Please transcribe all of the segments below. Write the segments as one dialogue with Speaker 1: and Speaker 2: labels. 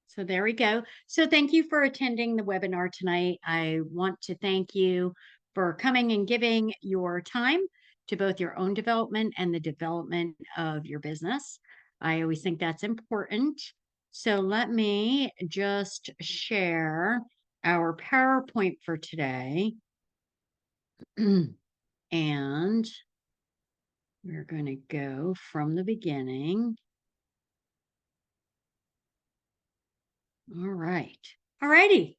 Speaker 1: So there we go. So thank you for attending the webinar tonight. I want to thank you for coming and giving your time to both your own development and the development of your business. I always think that's important. So let me just share our PowerPoint for today. And we're going to go from the beginning. All right. All righty.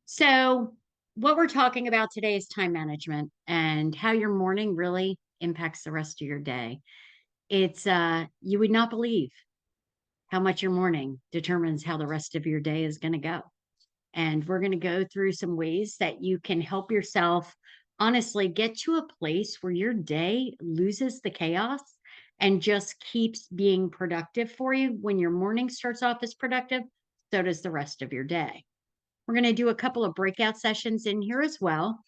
Speaker 1: So what we're talking about today is time management and how your morning really impacts the rest of your day. It's you would not believe how much your morning determines how the rest of your day is going to go. And we're going to go through some ways that you can help yourself honestly get to a place where your day loses the chaos and just keeps being productive for you. When your morning starts off as productive, so does the rest of your day. We're going to do a couple of breakout sessions in here as well.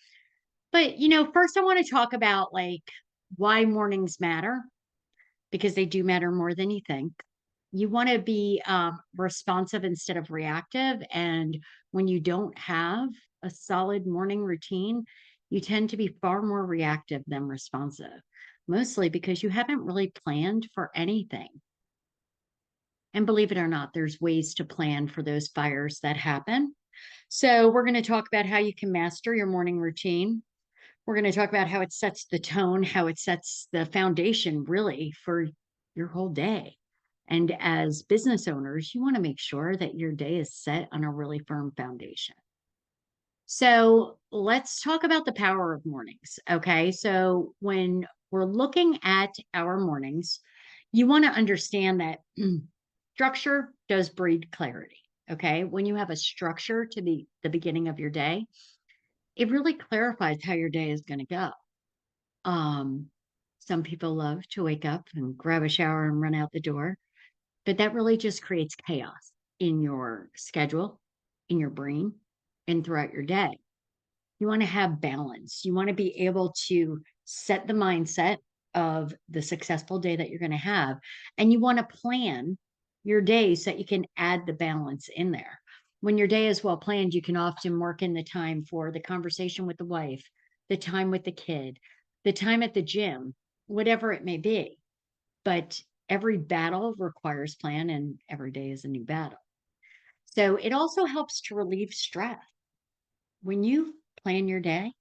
Speaker 1: But, first I want to talk about like why mornings matter, because they do matter more than you think. You want to be responsive instead of reactive. And when you don't have a solid morning routine, you tend to be far more reactive than responsive, mostly because you haven't really planned for anything. And believe it or not, there's ways to plan for those fires that happen. So, we're going to talk about how you can master your morning routine. We're going to talk about how it sets the tone, how it sets the foundation really for your whole day. And as business owners, you want to make sure that your day is set on a really firm foundation. So, let's talk about the power of mornings. Okay. So, when we're looking at our mornings, you want to understand that structure does breed clarity. Okay. When you have a structure to the beginning of your day, it really clarifies how your day is going to go. Um, some people love to wake up and grab a shower and run out the door, but that really just creates chaos in your schedule, in your brain, and throughout your day. You want to have balance. You want to be able to set the mindset of the successful day that you're going to have. And you want to plan your day so that you can add the balance in there. When your day is well planned, you can often work in the time for the conversation with the wife, the time with the kid, the time at the gym, whatever it may be. But every battle requires plan, and every day is a new battle. So it also helps to relieve stress. When you plan your day,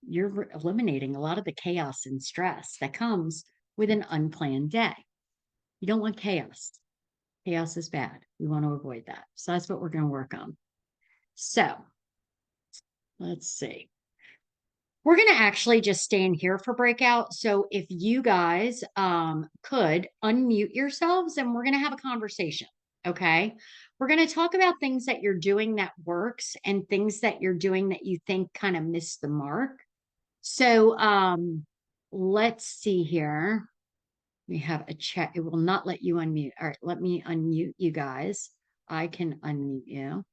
Speaker 1: you're eliminating a lot of the chaos and stress that comes with an unplanned day. You don't want chaos. Chaos is bad. We want to avoid that. So that's what we're going to work on. So let's see. We're going to actually just stay in here for breakout. So if you guys could unmute yourselves and we're going to have a conversation. Okay. We're going to talk about things that you're doing that works and things that you're doing that you think kind of missed the mark. So let's see here. We have a chat. It will not let you unmute. All right, let me unmute you guys. I can unmute you.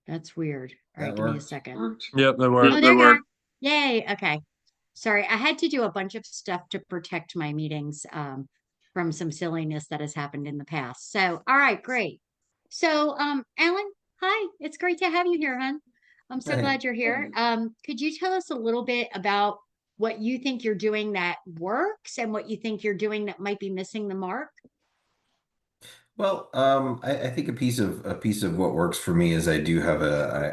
Speaker 1: That's weird. All right,
Speaker 2: That
Speaker 1: give me a
Speaker 2: worked.
Speaker 1: second.
Speaker 3: Yep, that
Speaker 1: Oh,
Speaker 3: worked.
Speaker 1: there you are. Yay. Okay. Sorry, I had to do a bunch of stuff to protect my meetings from some silliness that has happened in the past. So, all right, great. So, Alan, hi. It's great to have you here, hon. I'm so
Speaker 2: Hey.
Speaker 1: glad you're here. Could you tell us a little bit about what you think you're doing that works and what you think you're doing that might be missing the mark?
Speaker 2: Well, I think a piece of what works for me is I do have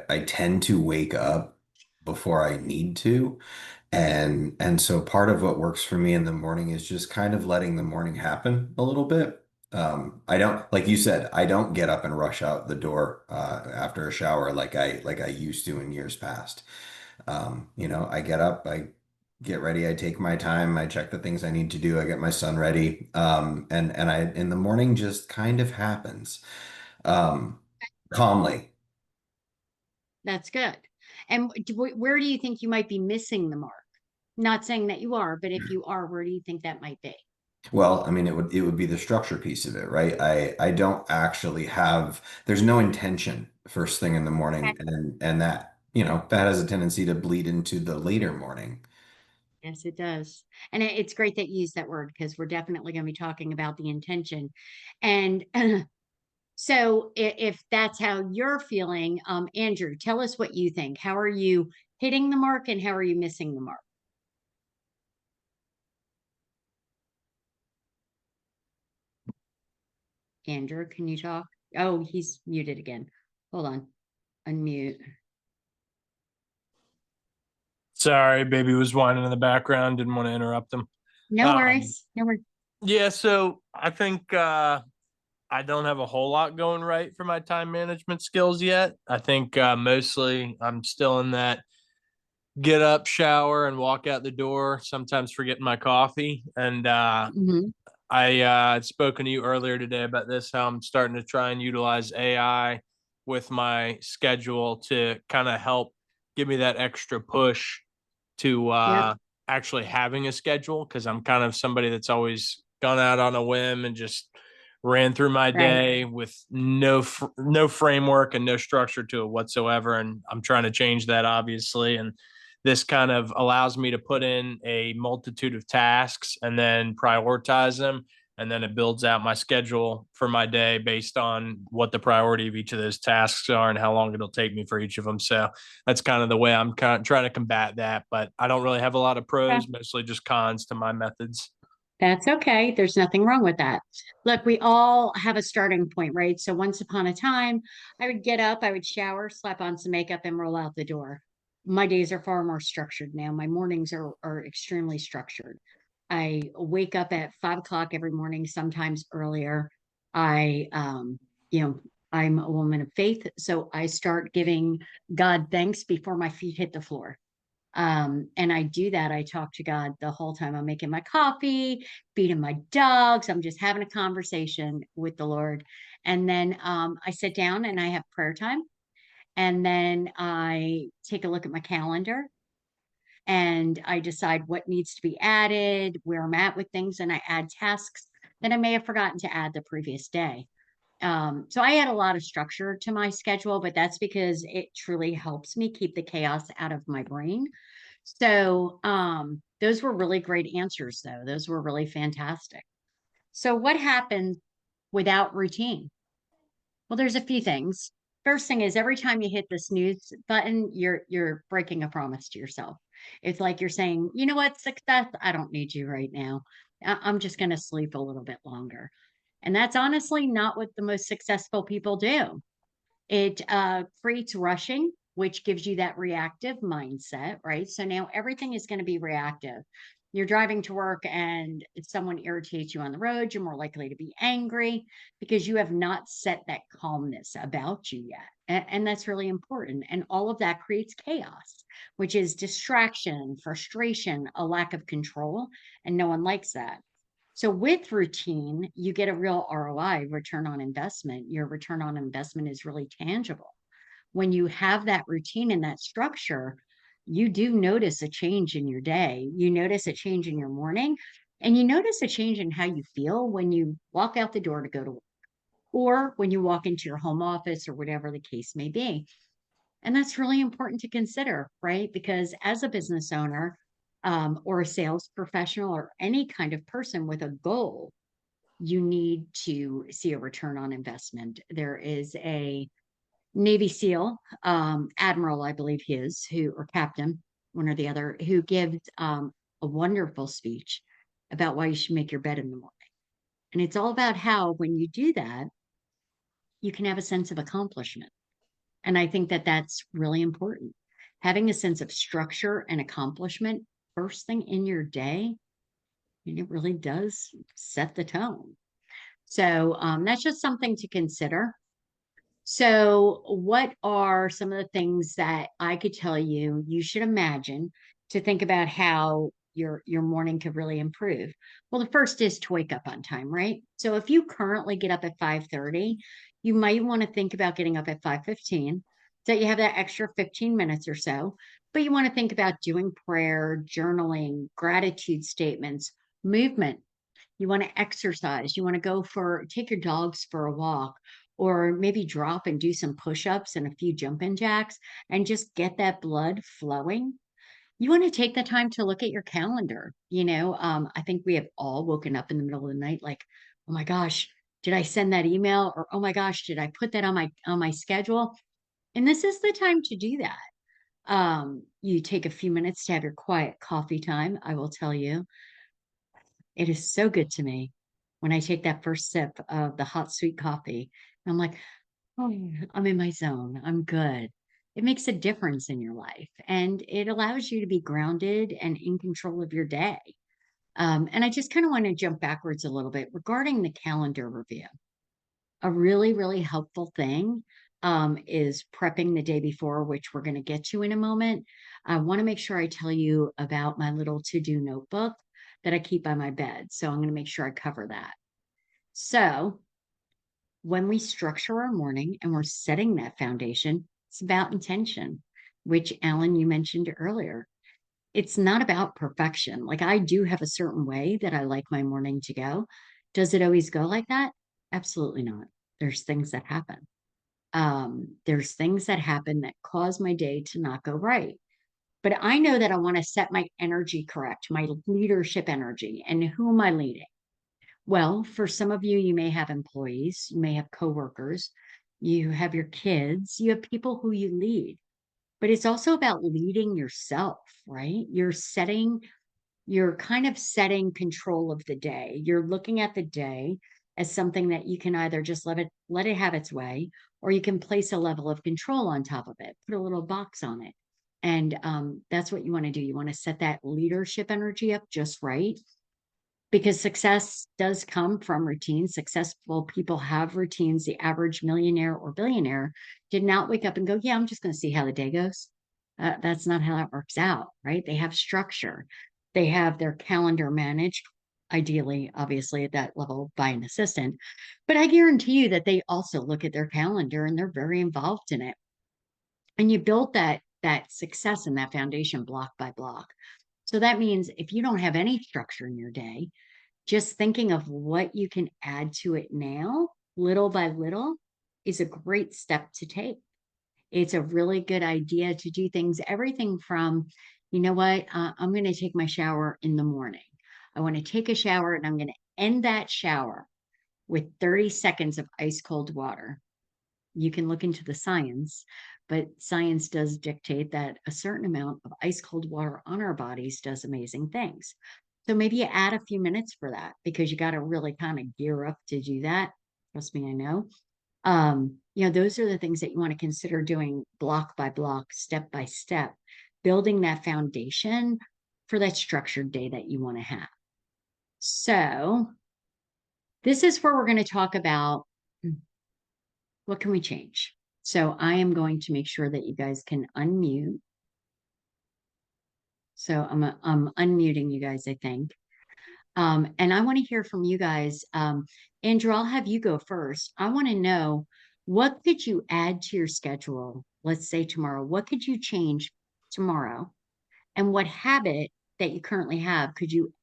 Speaker 2: I tend to wake up before I need to. And so part of what works for me in the morning is just kind of letting the morning happen a little bit. I don't, like you said, I don't get up and rush out the door after a shower like I used to in years past. I get up, I get ready, I take my time, I check the things I need to do, I get my son ready. And I in the morning just kind of happens um, calmly.
Speaker 1: That's good. And where do you think you might be missing the mark? Not saying that you are, but if you are, where do you think that might be?
Speaker 2: Well, I mean, it would be the structure piece of it, right? I don't actually have there's no intention first thing in the morning, and that that has a tendency to bleed into the later morning.
Speaker 1: Yes, it does. And it's great that you use that word because we're definitely going to be talking about the intention. And so if that's how you're feeling, Andrew, tell us what you think. How are you hitting the mark and how are you missing the mark? Andrew, can you talk? Oh, he's muted again. Hold on. Unmute.
Speaker 3: Sorry, baby was whining in the background. Didn't want to interrupt him.
Speaker 1: No
Speaker 3: Um,
Speaker 1: worries. No worries.
Speaker 3: yeah, so I think I don't have a whole lot going right for my time management skills yet. I think mostly I'm still in that get up, shower, and walk out the door. Sometimes forgetting my coffee. And
Speaker 1: Hmm.
Speaker 3: I had spoken to you earlier today about this, how I'm starting to try and utilize AI with my schedule to kind of help give me that extra push to
Speaker 1: Yep.
Speaker 3: actually having a schedule because I'm kind of somebody that's always gone out on a whim and just ran through my
Speaker 1: Right.
Speaker 3: day with no framework and no structure to it whatsoever. And I'm trying to change that, obviously. And this kind of allows me to put in a multitude of tasks and then prioritize them. And then it builds out my schedule for my day based on what the priority of each of those tasks are and how long it'll take me for each of them. So that's kind of the way I'm kind of trying to combat that. But I don't really have a lot of
Speaker 1: Yeah.
Speaker 3: pros, mostly just cons to my methods.
Speaker 1: That's okay. There's nothing wrong with that. Look, we all have a starting point, right? So once upon a time, I would get up, I would shower, slap on some makeup, and roll out the door. My days are far more structured now. My mornings are extremely structured. I wake up at 5 o'clock every morning, sometimes earlier. I, you know, I'm a woman of faith, so I start giving God thanks before my feet hit the floor. And I do that. I talk to God the whole time. I'm making my coffee, feeding my dogs. I'm just having a conversation with the Lord. And then I sit down and I have prayer time. And then I take a look at my calendar and I decide what needs to be added, where I'm at with things, and I add tasks that I may have forgotten to add the previous day. So I add a lot of structure to my schedule, but that's because it truly helps me keep the chaos out of my brain. So, those were really great answers, though. Those were really fantastic. So, what happens without routine? Well, there's a few things. First thing is every time you hit the snooze button, you're breaking a promise to yourself. It's like you're saying, you know what, success, I don't need you right now. I'm just going to sleep a little bit longer. And that's honestly not what the most successful people do. It creates rushing, which gives you that reactive mindset, right? So now everything is going to be reactive. You're driving to work and if someone irritates you on the road, you're more likely to be angry because you have not set that calmness about you yet. And that's really important. And all of that creates chaos, which is distraction, frustration, a lack of control. And no one likes that. So with routine, you get a real ROI, return on investment. Your return on investment is really tangible. When you have that routine and that structure, you do notice a change in your day. You notice a change in your morning, and you notice a change in how you feel when you walk out the door to go to work or when you walk into your home office or whatever the case may be. And that's really important to consider, right? Because as a business owner, or a sales professional or any kind of person with a goal, you need to see a return on investment. There is a Navy SEAL, Admiral, I believe he is, who, or Captain, one or the other, who gives a wonderful speech about why you should make your bed in the morning. And it's all about how, when you do that, you can have a sense of accomplishment. And I think that that's really important. Having a sense of structure and accomplishment first thing in your day, and it really does set the tone. So that's just something to consider. So, what are some of the things that I could tell you you should imagine to think about how your morning could really improve? Well, the first is to wake up on time, right? So if you currently get up at 5:30, you might want to think about getting up at 5:15 so you have that extra 15 minutes or so. But you want to think about doing prayer, journaling, gratitude statements, movement. You want to exercise. You want to take your dogs for a walk or maybe drop and do some push ups and a few jumping jacks and just get that blood flowing. you want to take the time to look at your calendar. I think we have all woken up in the middle of the night like, oh my gosh, did I send that email? Or oh my gosh, did I put that on my schedule? And this is the time to do that. You take a few minutes to have your quiet coffee time. I will tell you, it is so good to me when I take that first sip of the hot sweet coffee. I'm like, oh, I'm in my zone. I'm good. It makes a difference in your life and it allows you to be grounded and in control of your day. And I just kind of want to jump backwards a little bit regarding the calendar review. A really, really helpful thing is prepping the day before, which we're going to get to in a moment. I want to make sure I tell you about my little to do notebook that I keep by my bed. So I'm going to make sure I cover that. So when we structure our morning and we're setting that foundation, it's about intention, which Alan, you mentioned earlier. It's not about perfection. Like I do have a certain way that I like my morning to go. Does it always go like that? Absolutely not. There's things that happen. There's things that happen that cause my day to not go right. But I know that I want to set my energy correct, my leadership energy. And who am I leading? Well, for some of you, you may have employees, you may have coworkers, you have your kids, you have people who you lead. But it's also about leading yourself, right? You're kind of setting control of the day. You're looking at the day as something that you can either just let it have its way, or you can place a level of control on top of it, put a little box on it. And that's what you want to do. You want to set that leadership energy up just right because success does come from routines. Successful people have routines. The average millionaire or billionaire did not wake up and go, yeah, I'm just going to see how the day goes. That's not how that works out, right? They have structure. They have their calendar managed, ideally, obviously, at that level by an assistant. But I guarantee you that they also look at their calendar and they're very involved in it. And you build that success and that foundation block by block. So that means if you don't have any structure in your day, just thinking of what you can add to it now, little by little, is a great step to take. It's a really good idea to do things, everything from, you know what, I'm going to take my shower in the morning. I want to take a shower and I'm going to end that shower with 30 seconds of ice cold water. You can look into the science, but science does dictate that a certain amount of ice cold water on our bodies does amazing things. So maybe you add a few minutes for that because you got to really kind of gear up to do that. Trust me, I know. Those are the things that you want to consider doing block by block, step by step, building that foundation for that structured day that you want to have. So this is where we're going to talk about what can we change. So I am going to make sure that you guys can unmute. So I'm unmuting you guys, I think. And I want to hear from you guys. Andrew, I'll have you go first. I want to know, what could you add to your schedule? Let's say tomorrow, what could you change tomorrow? And what habit that you currently have could you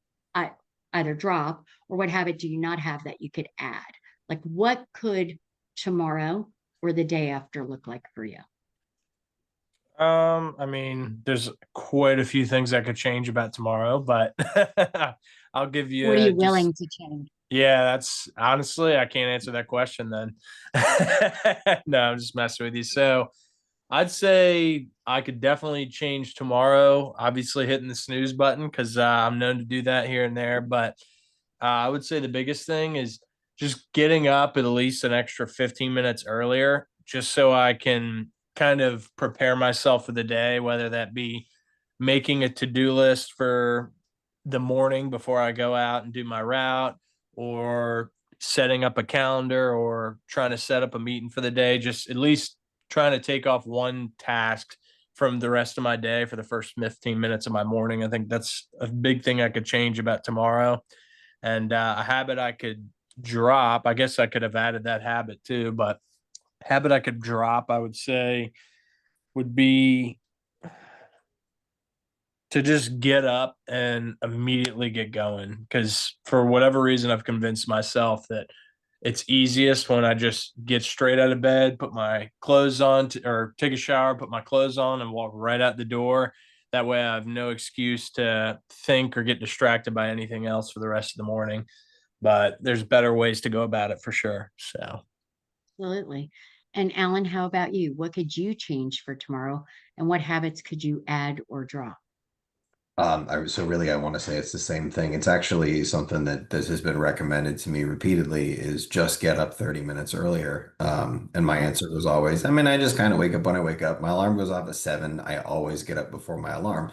Speaker 1: either drop, or what habit do you not have that you could add? Like what could tomorrow or the day after look like for you?
Speaker 3: I mean, there's quite a few things I could change about tomorrow, but I'll give you
Speaker 1: What are you
Speaker 3: just
Speaker 1: willing to change?
Speaker 3: yeah, that's honestly, I can't answer that question then. No, I'm just messing with you. So I'd say I could definitely change tomorrow, obviously hitting the snooze button because I'm known to do that here and there. But I would say the biggest thing is just getting up at least an extra 15 minutes earlier, just so I can kind of prepare myself for the day, whether that be making a to-do list for the morning before I go out and do my route, or setting up a calendar, or trying to set up a meeting for the day, just at least trying to take off one task from the rest of my day for the first 15 minutes of my morning. I think that's a big thing I could change about tomorrow. And a habit I could drop, I guess I could have added that habit too, but habit I could drop, I would say, would be to just get up and immediately get going. Because for whatever reason, I've convinced myself that it's easiest when I just get straight out of bed, put my clothes on, or take a shower, put my clothes on, and walk right out the door. That way I have no excuse to think or get distracted by anything else for the rest of the morning. But there's better ways to go about it for sure. So
Speaker 1: Absolutely. And Alan, how about you? What could you change for tomorrow? And what habits could you add or drop?
Speaker 2: So really, I want to say it's the same thing. It's actually something that this has been recommended to me repeatedly is just get up 30 minutes earlier. And my answer was always, I mean, I just kind of wake up when I wake up. My alarm goes off at 7. I always get up before my alarm.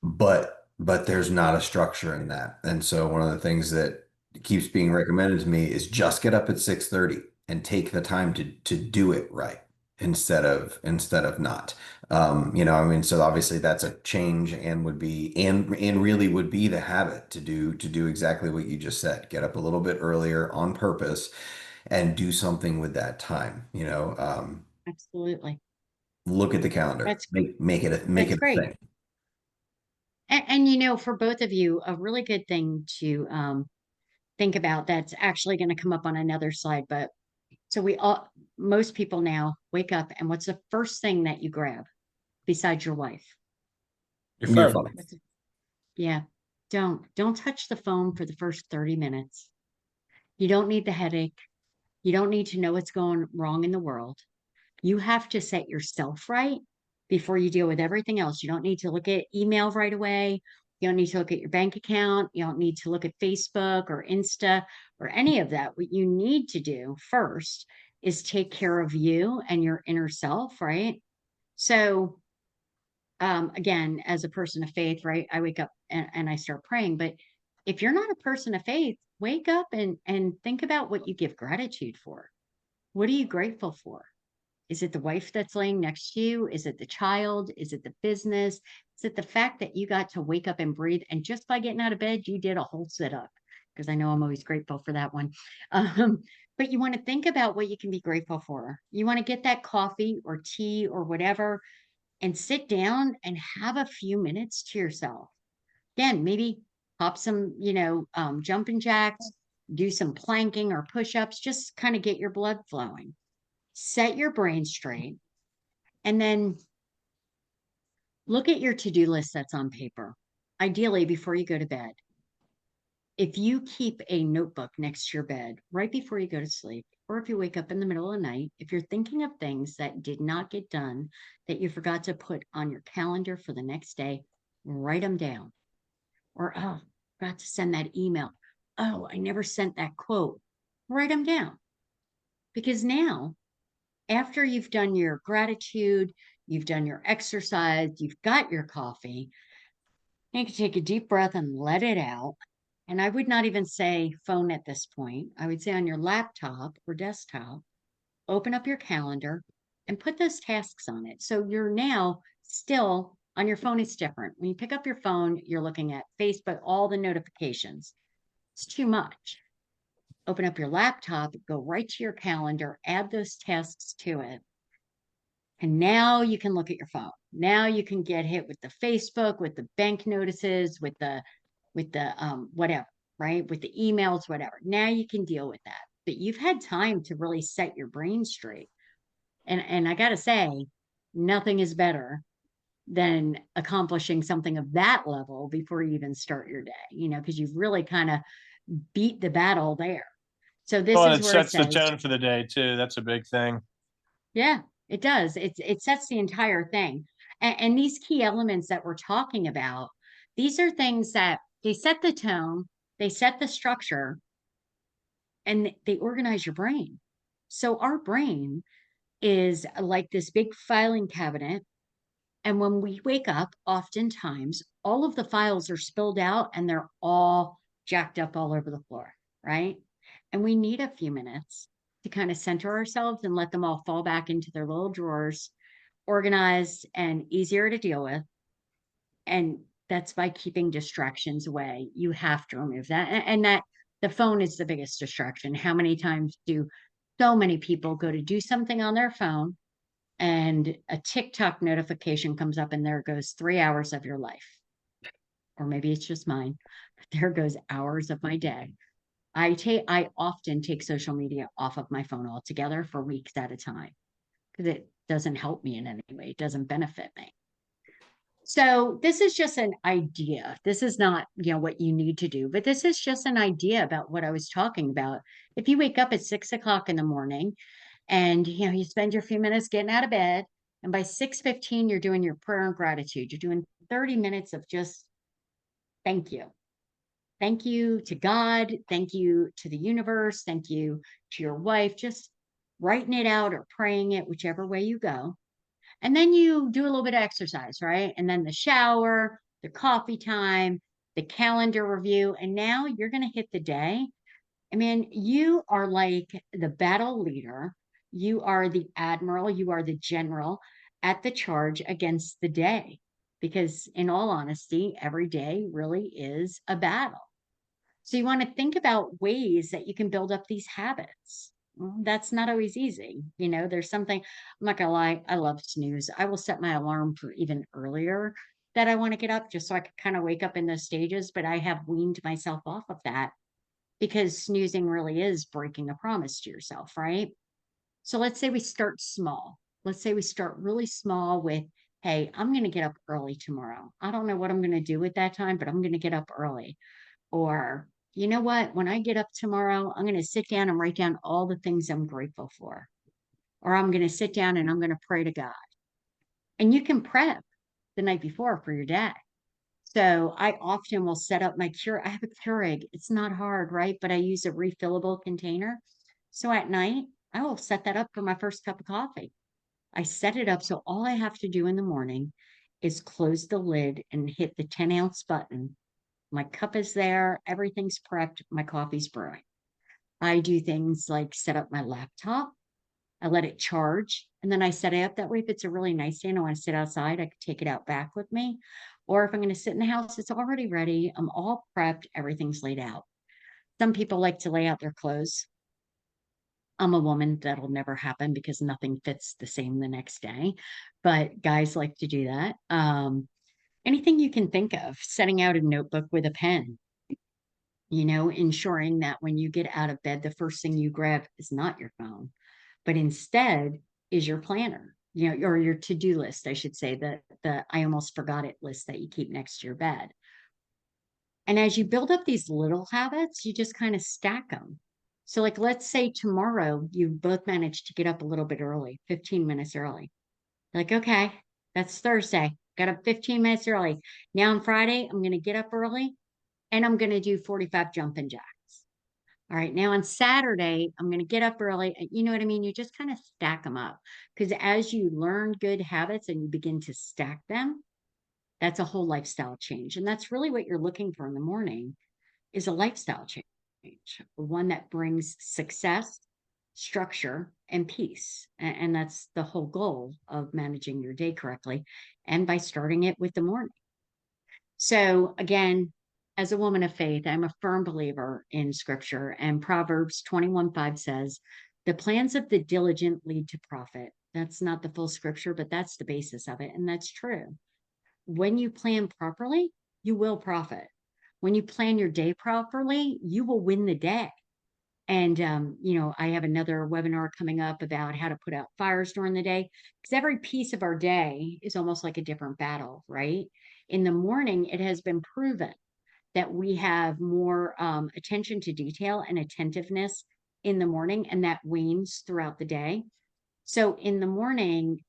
Speaker 2: But there's not a structure in that. And so one of the things that keeps being recommended to me is just get up at 6:30 and take the time to do it right instead of not. I mean, so obviously that's a change and would be and really would be the habit to do exactly what you just said. Get up a little bit earlier on purpose and do something with that time.
Speaker 1: Absolutely.
Speaker 2: Look at the calendar.
Speaker 1: That's
Speaker 2: Make
Speaker 1: that's
Speaker 2: it a
Speaker 1: great.
Speaker 2: thing.
Speaker 1: And for both of you, a really good thing to think about that's actually going to come up on another slide. But so most people now wake up, and what's the first thing that you grab besides your wife?
Speaker 3: you're
Speaker 2: You're
Speaker 3: fine.
Speaker 2: fine.
Speaker 1: Yeah, don't touch the phone for the first 30 minutes. You don't need the headache. You don't need to know what's going wrong in the world. You have to set yourself right before you deal with everything else. You don't need to look at email right away. You don't need to look at your bank account. You don't need to look at Facebook or Insta or any of that. What you need to do first is take care of you and your inner self, right? So, again, as a person of faith, right, I wake up and I start praying. But if you're not a person of faith, wake up and think about what you give gratitude for. What are you grateful for? Is it the wife that's laying next to you? Is it the child? Is it the business? Is it the fact that you got to wake up and breathe? And just by getting out of bed, you did a whole sit up? Because I know I'm always grateful for that one. Um, but you want to think about what you can be grateful for. You want to get that coffee or tea or whatever and sit down and have a few minutes to yourself. Again, maybe pop some, jumping jacks, do some planking or push ups, just kind of get your blood flowing, set your brain straight, and then look at your to-do list that's on paper. Ideally, before you go to bed, if you keep a notebook next to your bed right before you go to sleep, or if you wake up in the middle of the night, if you're thinking of things that did not get done that you forgot to put on your calendar for the next day, write them down. Or, oh, forgot to send that email. Oh, I never sent that quote. Write them down. Because now, after you've done your gratitude, you've done your exercise, you've got your coffee, you can take a deep breath and let it out. And I would not even say phone at this point. I would say on your laptop or desktop, open up your calendar and put those tasks on it. So you're now still on your phone. It's different. When you pick up your phone, you're looking at Facebook, all the notifications. It's too much. Open up your laptop, go right to your calendar, add those tasks to it. And now you can look at your phone. Now you can get hit with the Facebook, with the bank notices, with the whatever, right? With the emails, whatever. Now you can deal with that. But you've had time to really set your brain straight. And I gotta say, nothing is better than accomplishing something of that level before you even start your day, because you've really kind of beat the battle there. So this
Speaker 3: Well, and
Speaker 1: is
Speaker 3: it
Speaker 1: where it
Speaker 3: sets the
Speaker 1: says,
Speaker 3: tone for the day too. That's a big thing.
Speaker 1: yeah, it does. It sets the entire thing. And these key elements that we're talking about, these are things that they set the tone, they set the structure, and they organize your brain. So our brain is like this big filing cabinet. And when we wake up, oftentimes all of the files are spilled out and they're all jacked up all over the floor, right? And we need a few minutes to kind of center ourselves and let them all fall back into their little drawers, organized and easier to deal with. And that's by keeping distractions away. You have to remove that. And that the phone is the biggest distraction. How many times do so many people go to do something on their phone and a TikTok notification comes up and there goes 3 hours of your life? Or maybe it's just mine. But there goes hours of my day. I often take social media off of my phone altogether for weeks at a time because it doesn't help me in any way. It doesn't benefit me. So this is just an idea. This is not, what you need to do, but this is just an idea about what I was talking about. If you wake up at 6 o'clock in the morning and you spend your few minutes getting out of bed, and by 6:15, you're doing your prayer and gratitude. You're doing 30 minutes of just thank you. Thank you to God. Thank you to the universe. Thank you to your wife. Just writing it out or praying it, whichever way you go. And then you do a little bit of exercise, right? And then the shower, the coffee time, the calendar review. And now you're going to hit the day. I mean, you are like the battle leader. You are the admiral. You are the general at the charge against the day. Because in all honesty, every day really is a battle. So you want to think about ways that you can build up these habits. Well, that's not always easy. There's something, I'm not gonna lie, I love snooze. I will set my alarm for even earlier that I want to get up just so I can kind of wake up in those stages, but I have weaned myself off of that because snoozing really is breaking a promise to yourself, right? So let's say we start small. Let's say we start really small with, hey, I'm going to get up early tomorrow. I don't know what I'm going to do at that time, but I'm going to get up early. Or, you know what? When I get up tomorrow, I'm going to sit down and write down all the things I'm grateful for. Or I'm going to sit down and I'm going to pray to God. And you can prep the night before for your day. So I often will set up my Keurig. I have a Keurig. It's not hard, right? But I use a refillable container. So at night, I will set that up for my first cup of coffee. I set it up so all I have to do in the morning is close the lid and hit the 10-ounce button. My cup is there, everything's prepped, my coffee's brewing. I do things like set up my laptop, I let it charge, and then I set it up that way. If it's a really nice day and I want to sit outside, I can take it out back with me. Or if I'm going to sit in the house, it's already ready. I'm all prepped, everything's laid out. Some people like to lay out their clothes. I'm a woman, that'll never happen because nothing fits the same the next day. But guys like to do that. Anything you can think of, setting out a notebook with a pen, ensuring that when you get out of bed, the first thing you grab is not your phone, but instead is your planner, or your to-do list, I should say, the I almost forgot it list that you keep next to your bed. And as you build up these little habits, you just kind of stack them. So like, let's say tomorrow you both managed to get up a little bit early, 15 minutes early. Like, okay, that's Thursday. Got up 15 minutes early. Now on Friday, I'm going to get up early and I'm going to do 45 jumping jacks. All right. Now on Saturday, I'm going to get up early. You know what I mean? You just kind of stack them up because as you learn good habits and you begin to stack them, that's a whole lifestyle change. And that's really what you're looking for in the morning is a lifestyle change, one that brings success, structure, and peace. And that's the whole goal of managing your day correctly. And by starting it with the morning. So again, as a woman of faith, I'm a firm believer in scripture, and Proverbs 21:5 says, the plans of the diligent lead to profit. That's not the full scripture, but that's the basis of it. And that's true. When you plan properly, you will profit. When you plan your day properly, you will win the day. And, I have another webinar coming up about how to put out fires during the day because every piece of our day is almost like a different battle, right? In the morning, it has been proven that we have more attention to detail and attentiveness in the morning, and that wanes throughout the day. So in the morning,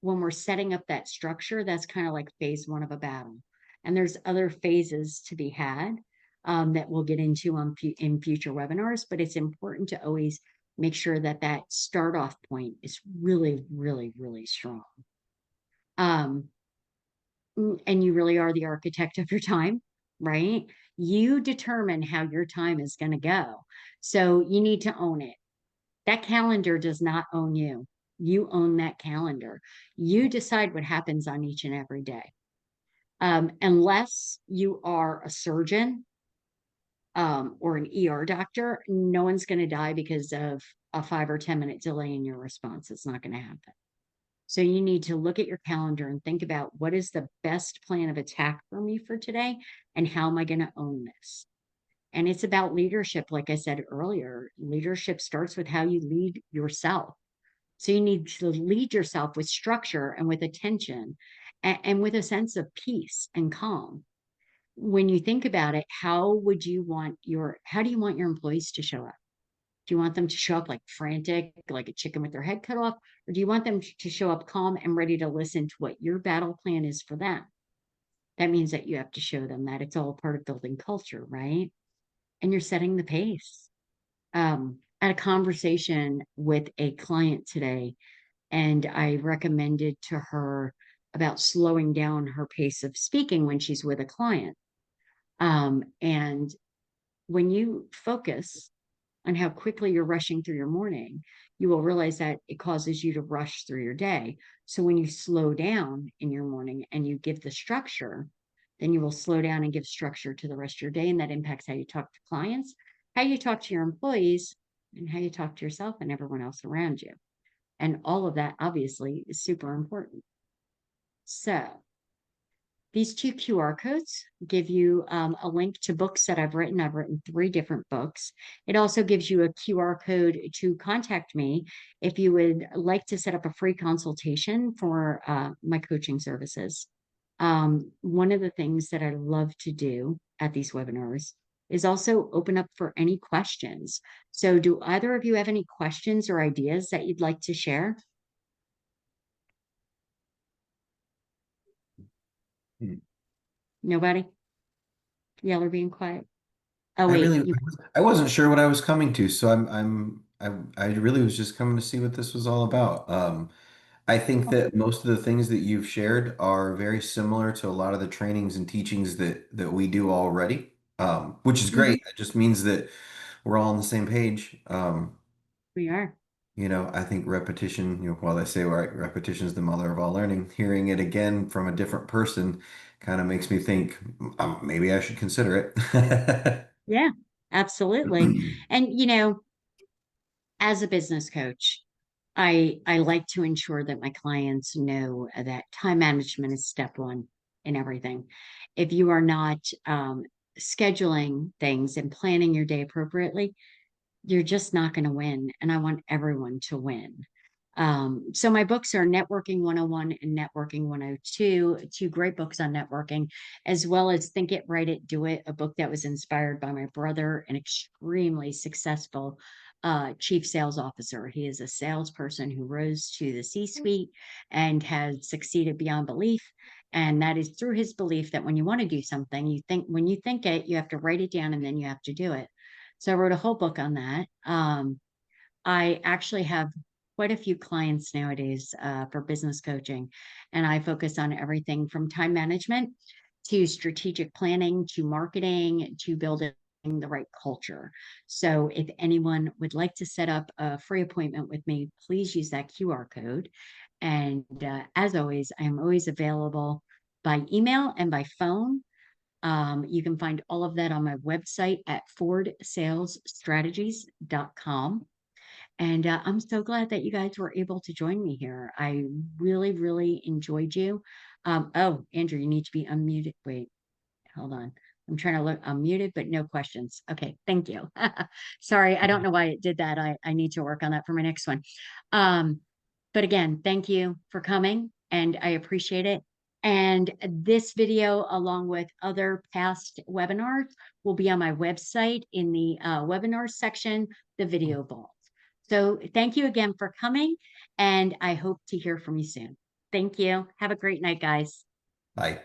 Speaker 1: when we're setting up that structure, that's kind of like phase one of a battle. And there's other phases to be had that we'll get into in future webinars, but it's important to always make sure that that start off point is really, really, really strong. And you really are the architect of your time, right? You determine how your time is going to go. So you need to own it. That calendar does not own you. You own that calendar. You decide what happens on each and every day. Unless you are a surgeon or an ER doctor, no one's going to die because of a 5 or 10 minute delay in your response. It's not going to happen. So you need to look at your calendar and think about what is the best plan of attack for me for today and how am I going to own this? And it's about leadership. Like I said earlier, leadership starts with how you lead yourself. So you need to lead yourself with structure and with attention and with a sense of peace and calm. When you think about it, how do you want your employees to show up? Do you want them to show up like frantic, like a chicken with their head cut off? Or do you want them to show up calm and ready to listen to what your battle plan is for them? That means that you have to show them that it's all part of building culture, right? And you're setting the pace. I had a conversation with a client today, and I recommended to her about slowing down her pace of speaking when she's with a client. And when you focus on how quickly you're rushing through your morning, you will realize that it causes you to rush through your day. So when you slow down in your morning and you give the structure, then you will slow down and give structure to the rest of your day. And that impacts how you talk to clients, how you talk to your employees, and how you talk to yourself and everyone else around you. And all of that obviously is super important. So these two QR codes give you a link to books that I've written. I've written 3 different books. It also gives you a QR code to contact me if you would like to set up a free consultation for my coaching services. One of the things that I love to do at these webinars is also open up for any questions. So do either of you have any questions or ideas that you'd like to share? Nobody? Y'all are being quiet. Oh,
Speaker 2: I
Speaker 1: wait,
Speaker 2: really, I wasn't sure what I was coming to, so I really was just coming to see what this was all about. I think that most of the things that you've shared are very similar to a lot of the trainings and teachings that we do already, which is
Speaker 1: Mhm,
Speaker 2: great. It just means that we're all on the same page.
Speaker 1: we are.
Speaker 2: I think repetition, while they say, right, repetition is the mother of all learning, hearing it again from a different person kind of makes me think, maybe I should consider it.
Speaker 1: Yeah, absolutely. And as a business coach, I like to ensure that my clients know that time management is step one in everything. If you are not scheduling things and planning your day appropriately, you're just not going to win. And I want everyone to win. So my books are Networking 101 and Networking 102, 2 great books on networking, as well as Think It, Write It, Do It, a book that was inspired by my brother, an extremely successful chief sales officer. He is a salesperson who rose to the C-suite and has succeeded beyond belief. And that is through his belief that when you want to do something, when you think it, you have to write it down and then you have to do it. So I wrote a whole book on that. I actually have quite a few clients nowadays for business coaching, and I focus on everything from time management to strategic planning to marketing to building the right culture. So if anyone would like to set up a free appointment with me, please use that QR code. And as always, I am always available by email and by phone. You can find all of that on my website at fordsalesstrategies.com. And I'm so glad that you guys were able to join me here. I really, really enjoyed you. Oh, Andrew, you need to be unmuted. Wait, hold on. I'm trying to look. I'm muted, but no questions. Okay, thank you. Sorry, I don't know why it did that. I need to work on that for my next one. Um, but again, thank you for coming, and I appreciate it. And this video, along with other past webinars, will be on my website in the webinar section, the video vault. So thank you again for coming, and I hope to hear from you soon. Thank you. Have a great night, guys.
Speaker 2: Bye.